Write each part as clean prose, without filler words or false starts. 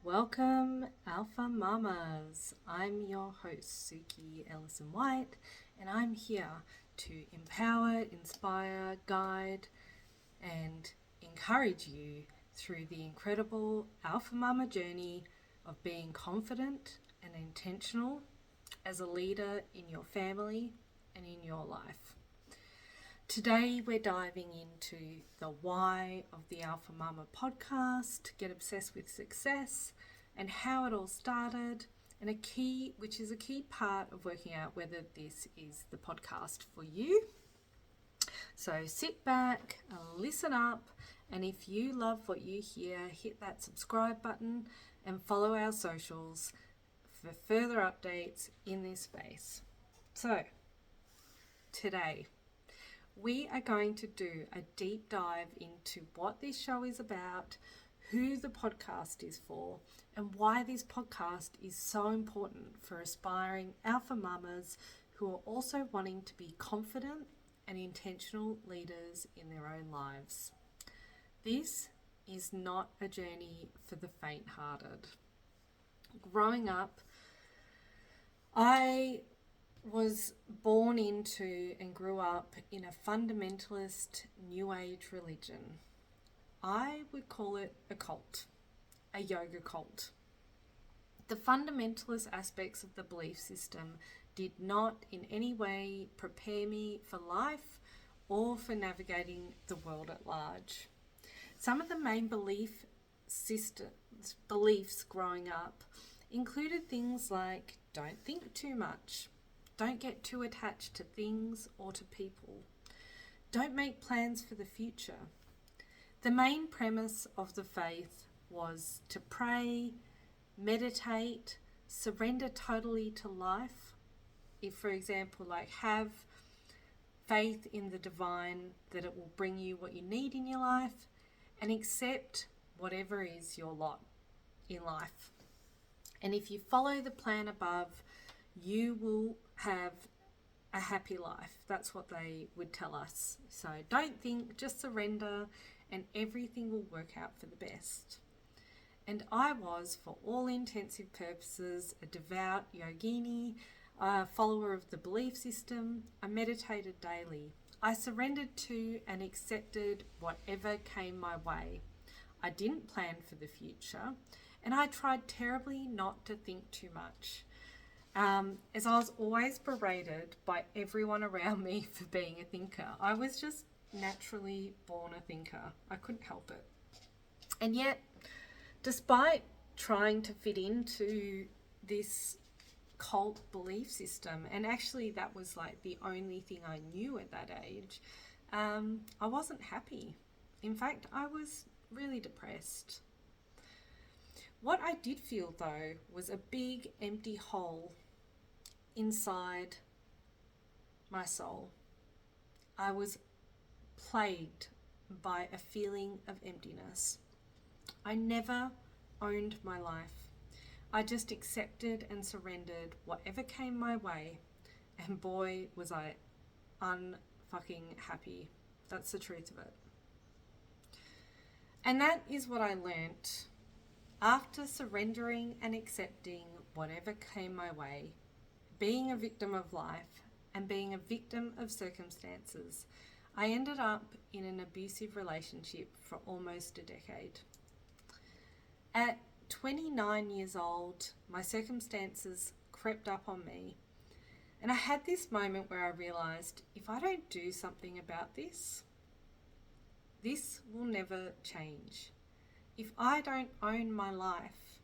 Welcome, Alpha Mamas. I'm your host, Suki Ellison White, and I'm here to empower, inspire, guide, and encourage you through the incredible Alpha Mama journey of being confident and intentional as a leader in your family and in your life. Today we're diving into the why of the Alpha Mama podcast, Get Obsessed with Success, and how it all started, and which is a key part of working out whether this is the podcast for you. So sit back, listen up, and if you love what you hear, hit that subscribe button and follow our socials for further updates in this space. So today, we are going to do a deep dive into what this show is about, who the podcast is for, and why this podcast is so important for aspiring alpha mamas who are also wanting to be confident and intentional leaders in their own lives. This is not a journey for the faint-hearted. Growing up, I was born into and grew up in a fundamentalist New Age religion. I would call it a cult, a yoga cult. The fundamentalist aspects of the belief system did not in any way prepare me for life or for navigating the world at large. Some of the main beliefs growing up included things like don't think too much, don't get too attached to things or to people. Don't make plans for the future. The main premise of the faith was to pray, meditate, surrender totally to life. If, for example, have faith in the divine that it will bring you what you need in your life, and accept whatever is your lot in life. And if you follow the plan above, you will have a happy life. That's what they would tell us. So don't think, just surrender, and everything will work out for the best. And I was, for all intensive purposes, a devout yogini, a follower of the belief system. I meditated daily. I surrendered to and accepted whatever came my way. I didn't plan for the future, and I tried terribly not to think too much. As I was always berated by everyone around me for being a thinker. I was just naturally born a thinker. I couldn't help it. And yet, despite trying to fit into this cult belief system, and actually that was the only thing I knew at that age, I wasn't happy. In fact, I was really depressed. What I did feel, though, was a big empty hole inside my soul. I was plagued by a feeling of emptiness. I never owned my life. I just accepted and surrendered whatever came my way, and boy, was I unfucking happy. That's the truth of it. And that is what I learnt. After surrendering and accepting whatever came my way, being a victim of life and being a victim of circumstances, I ended up in an abusive relationship for almost a decade. At 29 years old, my circumstances crept up on me, and I had this moment where I realised if I don't do something about this, this will never change. If I don't own my life,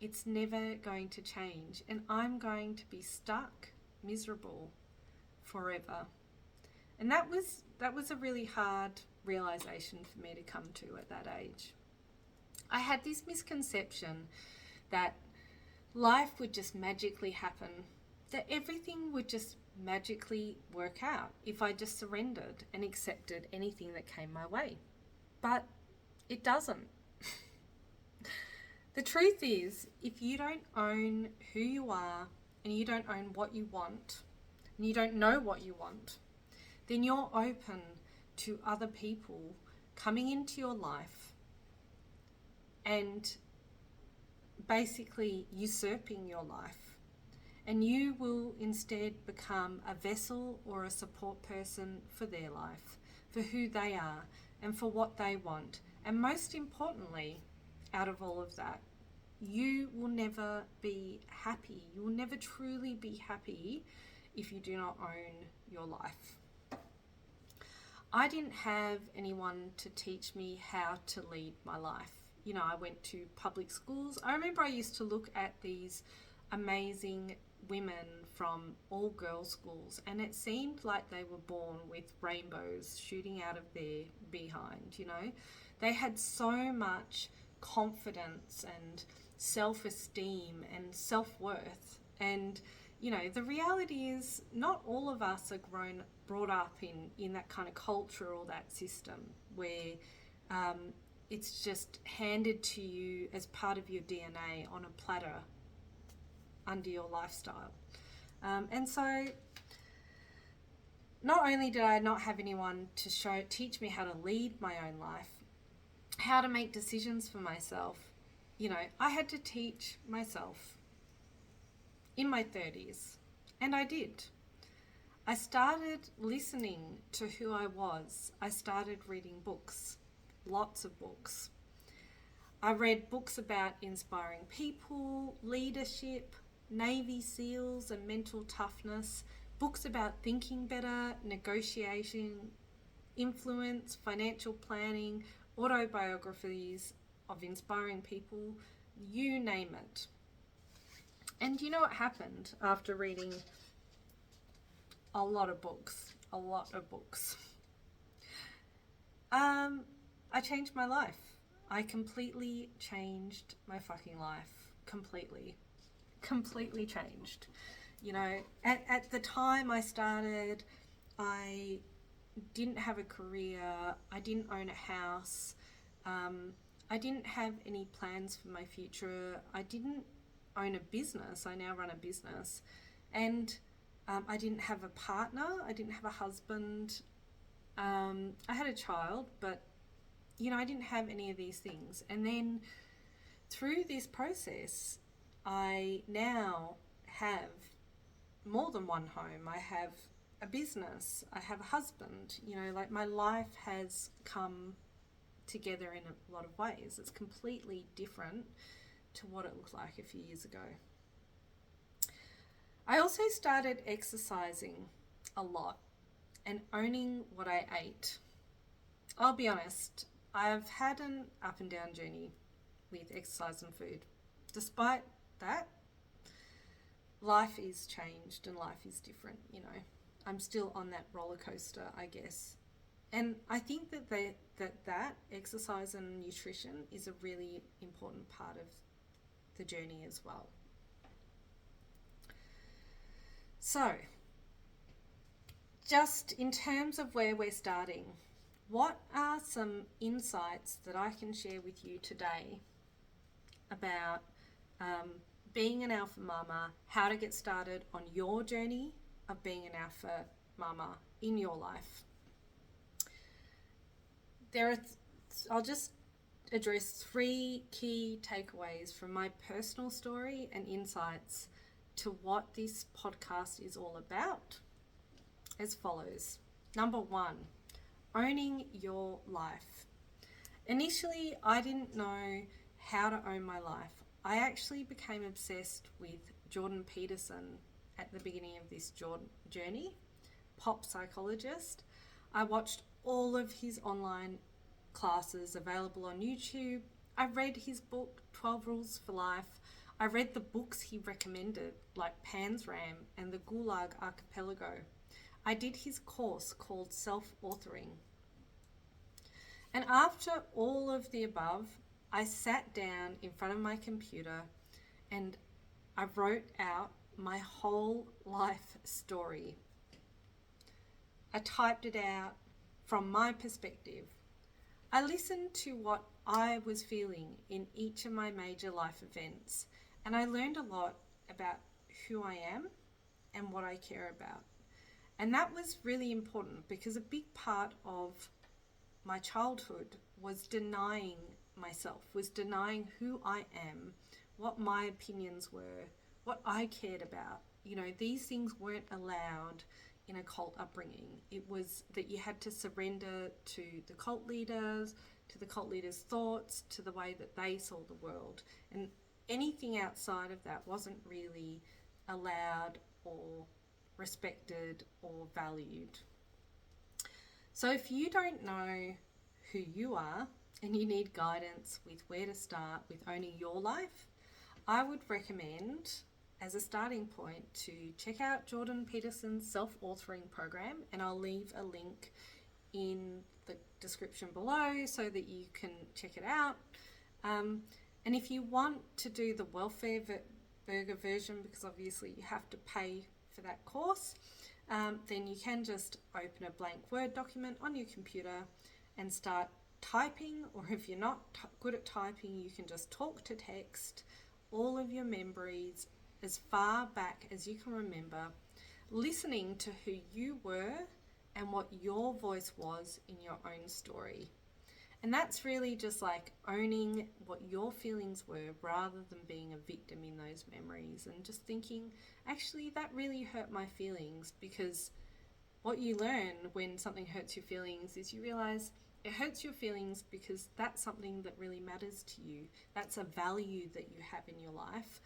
it's never going to change, and I'm going to be stuck, miserable, forever. And that was a really hard realization for me to come to at that age. I had this misconception that life would just magically happen, that everything would just magically work out if I just surrendered and accepted anything that came my way. But it doesn't. The truth is, if you don't own who you are, and you don't own what you want, and you don't know what you want, then you're open to other people coming into your life and basically usurping your life. And you will instead become a vessel or a support person for their life, for who they are, and for what they want. And most importantly, out of all of that, you will never be happy. You will never truly be happy if you do not own your life. I didn't have anyone to teach me how to lead my life. You know, I went to public schools. I remember I used to look at these amazing women from all girls schools, and it seemed like they were born with rainbows shooting out of their behind. You know, they had so much confidence and self-esteem and self-worth. And you know, the reality is not all of us are brought up in that kind of culture or that system where it's just handed to you as part of your DNA on a platter under your lifestyle. And so not only did I not have anyone to teach me how to lead my own life, how to make decisions for myself, you know, I had to teach myself in my 30s. And I did. I started listening to who I was. I started reading books, lots of books. I read books about inspiring people, leadership, Navy SEALs and mental toughness, books about thinking better, negotiation, influence, financial planning, autobiographies of inspiring people, you name it. And you know what happened after reading a lot of books? I changed my life. I completely changed my fucking life. Completely changed. You know, at the time I started, I didn't have a career. I didn't own a house. I didn't have any plans for my future. I didn't own a business. I now run a business. And I didn't have a partner. I didn't have a husband. I had a child, but, you know, I didn't have any of these things. And then through this process, I now have more than one home. I have a business. I have a husband. You know, like my life has come together in a lot of ways. It's completely different to what it looked like a few years ago. I also started exercising a lot and owning what I ate. I'll be honest, I've had an up and down journey with exercise and food. Despite that, life is changed and life is different, you know. I'm still on that roller coaster, I guess. And I think that exercise and nutrition is a really important part of the journey as well. So, just in terms of where we're starting, what are some insights that I can share with you today about being an alpha mama, how to get started on your journey of being an alpha mama in your life? I'll just address 3 key takeaways from my personal story and insights to what this podcast is all about as follows. Number 1, owning your life. Initially, I didn't know how to own my life. I actually became obsessed with Jordan Peterson at the beginning of this journey, pop psychologist. I watched all of his online classes available on YouTube. I read his book, 12 Rules for Life. I read the books he recommended, like Pan's Ram and the Gulag Archipelago. I did his course called Self-Authoring. And after all of the above, I sat down in front of my computer and I wrote out my whole life story. I typed it out from my perspective. I listened to what I was feeling in each of my major life events, and I learned a lot about who I am and what I care about. And that was really important because a big part of my childhood was denying myself, was denying who I am, what my opinions were, what I cared about. You know, these things weren't allowed in a cult upbringing. It was that you had to surrender to the cult leaders, to the cult leaders' thoughts, to the way that they saw the world. And anything outside of that wasn't really allowed or respected or valued. So if you don't know who you are and you need guidance with where to start with owning your life, I would recommend, as a starting point, to check out Jordan Peterson's self-authoring program, and I'll leave a link in the description below so that you can check it out. And if you want to do the welfare burger version, because obviously you have to pay for that course, then you can just open a blank Word document on your computer and start typing, or if you're not good at typing, you can just talk to text all of your memories as far back as you can remember, listening to who you were and what your voice was in your own story. And that's really just like owning what your feelings were rather than being a victim in those memories, and just thinking, actually, that really hurt my feelings. Because what you learn when something hurts your feelings is you realize it hurts your feelings because that's something that really matters to you. That's a value that you have in your life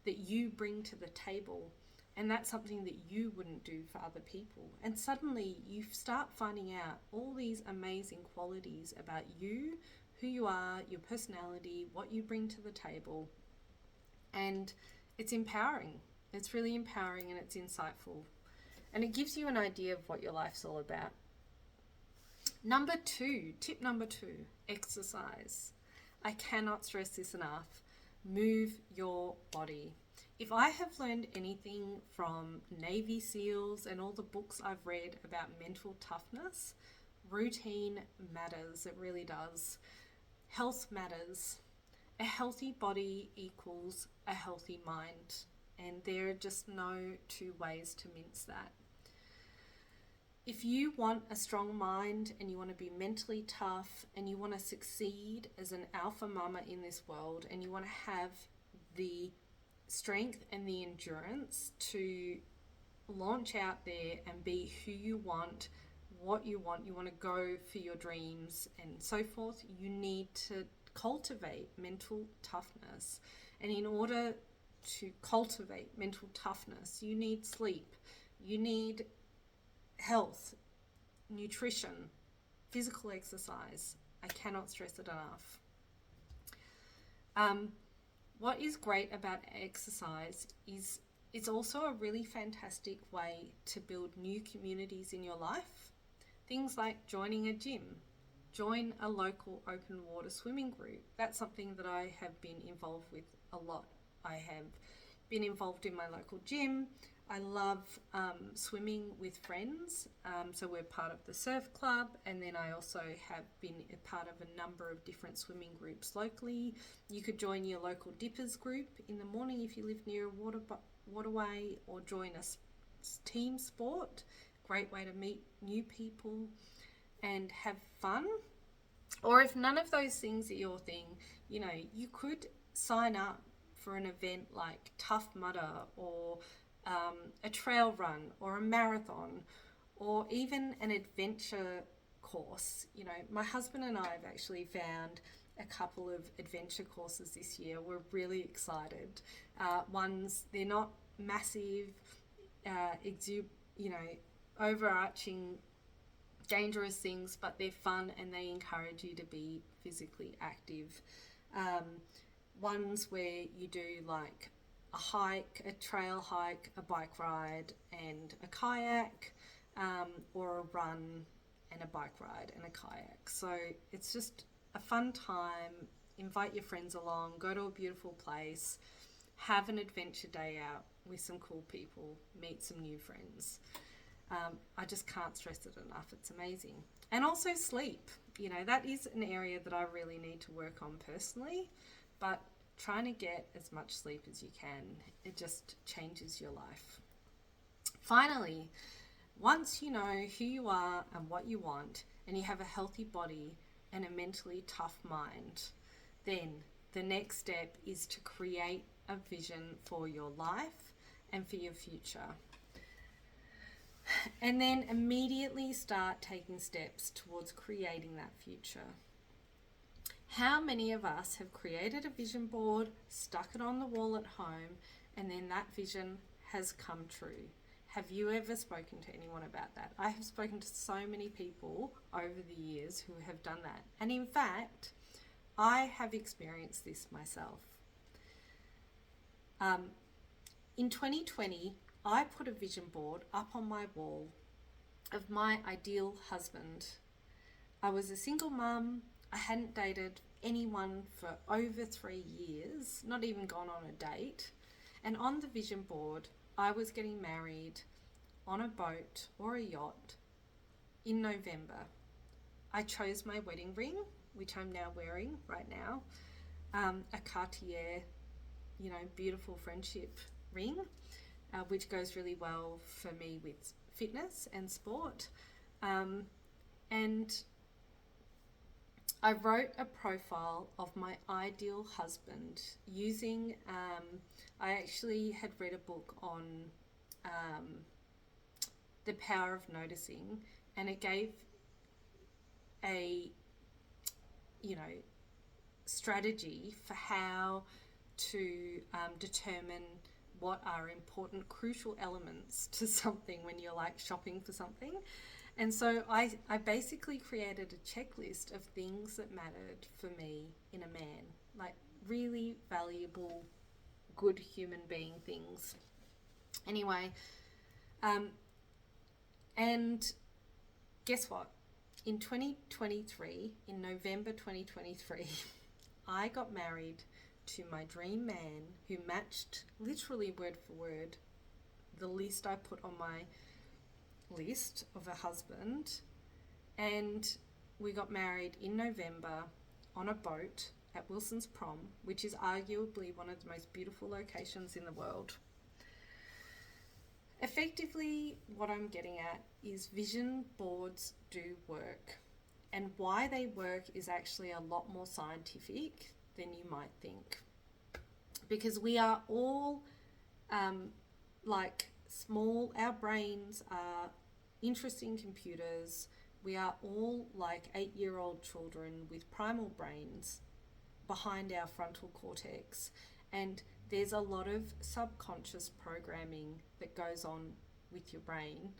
that you bring to the table. And that's something that you wouldn't do for other people. And suddenly you start finding out all these amazing qualities about you, who you are, your personality, what you bring to the table. And it's empowering. It's really empowering, and it's insightful. And it gives you an idea of what your life's all about. Tip number two, exercise. I cannot stress this enough. Move your body. If I have learned anything from Navy SEALs and all the books I've read about mental toughness, routine matters. It really does. Health matters. A healthy body equals a healthy mind. And there are just no two ways to mince that. If you want a strong mind and you want to be mentally tough and you want to succeed as an alpha mama in this world, and you want to have the strength and the endurance to launch out there and be who you want, what you want to go for your dreams and so forth, you need to cultivate mental toughness. And in order to cultivate mental toughness, you need sleep, you need health, nutrition, physical exercise. I cannot stress it enough. What is great about exercise is it's also a really fantastic way to build new communities in your life. Things like joining a gym, join a local open water swimming group. That's something that I have been involved with a lot. I have been involved in my local gym. I love swimming with friends, so we're part of the surf club, and then I also have been a part of a number of different swimming groups locally. You could join your local dippers group in the morning if you live near a waterway, or join a team sport. Great way to meet new people and have fun. Or if none of those things are your thing, you know, you could sign up for an event like Tough Mudder, or a trail run, or a marathon, or even an adventure course. You know, my husband and I have actually found a couple of adventure courses this year. We're really excited. They're not massive, overarching, dangerous things, but they're fun and they encourage you to be physically active. Ones where you do like a hike, a trail hike, a bike ride and a kayak, or a run and a bike ride and a kayak. So it's just a fun time. Invite your friends along, go to a beautiful place, have an adventure day out with some cool people, meet some new friends. I just can't stress it enough. It's amazing. And also sleep. You know, that is an area that I really need to work on personally, but trying to get as much sleep as you can, it just changes your life. Finally, once you know who you are and what you want, and you have a healthy body and a mentally tough mind, then the next step is to create a vision for your life and for your future. And then immediately start taking steps towards creating that future. How many of us have created a vision board, stuck it on the wall at home, and then that vision has come true? Have you ever spoken to anyone about that? I have spoken to so many people over the years who have done that. And in fact, I have experienced this myself. In 2020, I put a vision board up on my wall of my ideal husband. I was a single mum. I hadn't dated anyone for over 3 years, not even gone on a date. And on the vision board, I was getting married on a boat or a yacht in November. I chose my wedding ring, which I'm now wearing right now, a Cartier, beautiful friendship ring, which goes really well for me with fitness and sport. And I wrote a profile of my ideal husband using, I actually had read a book on the power of noticing, and it gave a, strategy for how to determine what are important, crucial elements to something when you're like shopping for something. And so I basically created a checklist of things that mattered for me in a man, like really valuable, good human being things. Anyway, and guess what? In 2023, in November 2023, I got married to my dream man who matched literally word for word the list I put on my list of a husband. And we got married in November on a boat at Wilson's Prom, which is arguably one of the most beautiful locations in the world. Effectively, what I'm getting at is vision boards do work. And why they work is actually a lot more scientific than you might think. Because we are all small, our brains are interesting computers. We are all like 8-year-old children with primal brains behind our frontal cortex. And there's a lot of subconscious programming that goes on with your brain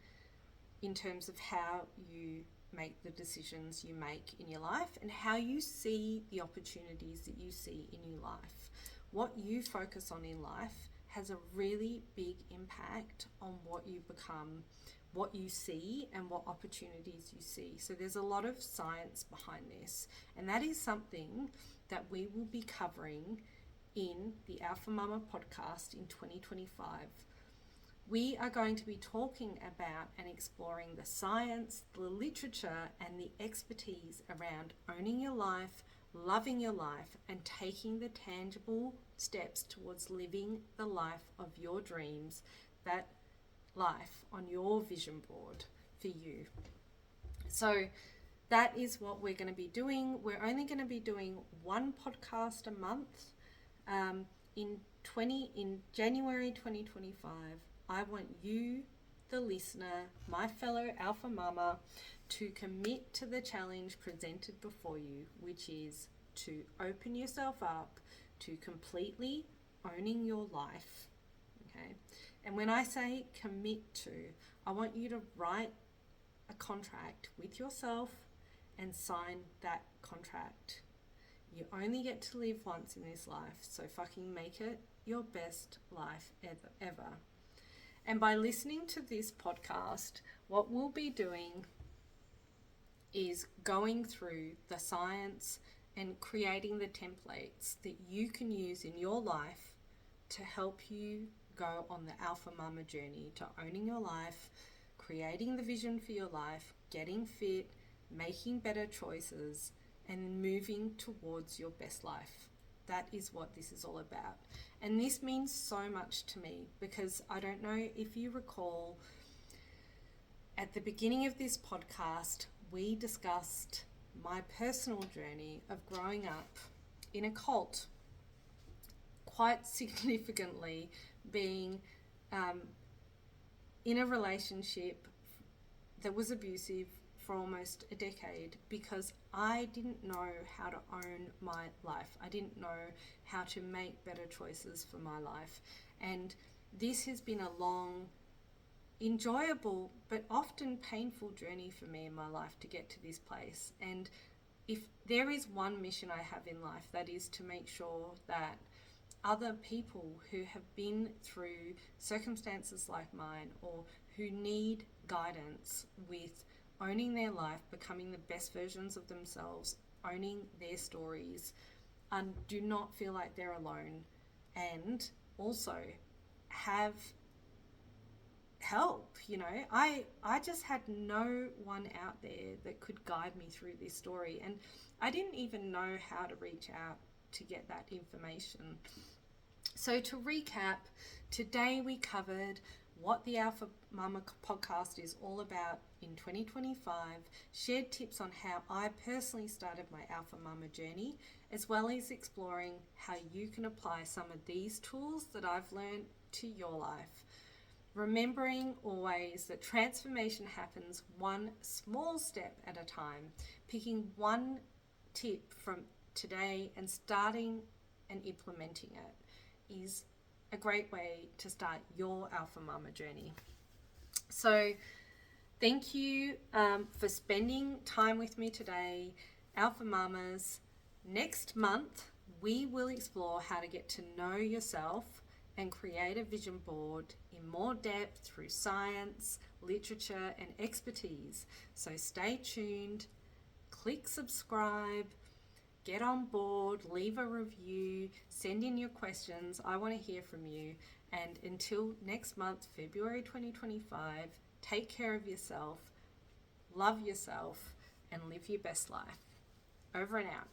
in terms of how you make the decisions you make in your life and how you see the opportunities that you see in your life. What you focus on in life has a really big impact on what you become, what you see, and what opportunities you see. So there's a lot of science behind this, and that is something that we will be covering in the Alpha Mama podcast in 2025. We are going to be talking about and exploring the science, the literature, and the expertise around owning your life, loving your life, and taking the tangible steps towards living the life of your dreams, that life on your vision board for you. So that is what we're going to be doing. We're only going to be doing one podcast a month. In January 2025, I want you, the listener, my fellow Alpha Mama, to commit to the challenge presented before you, which is to open yourself up to completely owning your life. Okay? And when I say commit to, I want you to write a contract with yourself and sign that contract. You only get to live once in this life, so fucking make it your best life ever. And by listening to this podcast, what we'll be doing is going through the science and creating the templates that you can use in your life to help you go on the Alpha Mama journey to owning your life, creating the vision for your life, getting fit, making better choices, and moving towards your best life. That is what this is all about. And this means so much to me because I don't know if you recall, at the beginning of this podcast, we discussed my personal journey of growing up in a cult quite significantly being in a relationship that was abusive for almost a decade because I didn't know how to own my life. I didn't know how to make better choices for my life. And this has been a long, enjoyable, but often painful journey for me in my life to get to this place. And if there is one mission I have in life, that is to make sure that other people who have been through circumstances like mine or who need guidance with owning their life, becoming the best versions of themselves, owning their stories, and do not feel like they're alone, and also have help. I just had no one out there that could guide me through this story, and I didn't even know how to reach out to get that information. So to recap, today we covered what the Alpha Mama podcast is all about in 2025, shared tips on how I personally started my Alpha Mama journey, as well as exploring how you can apply some of these tools that I've learned to your life. Remembering always that transformation happens one small step at a time, picking one tip from today and starting and implementing it is a great way to start your Alpha Mama journey. So thank you for spending time with me today, Alpha Mamas. Next month, we will explore how to get to know yourself and create a vision board in more depth through science, literature, and expertise. So stay tuned, click subscribe, get on board, leave a review, send in your questions. I want to hear from you. And until next month, February 2025, take care of yourself, love yourself, and live your best life. Over and out.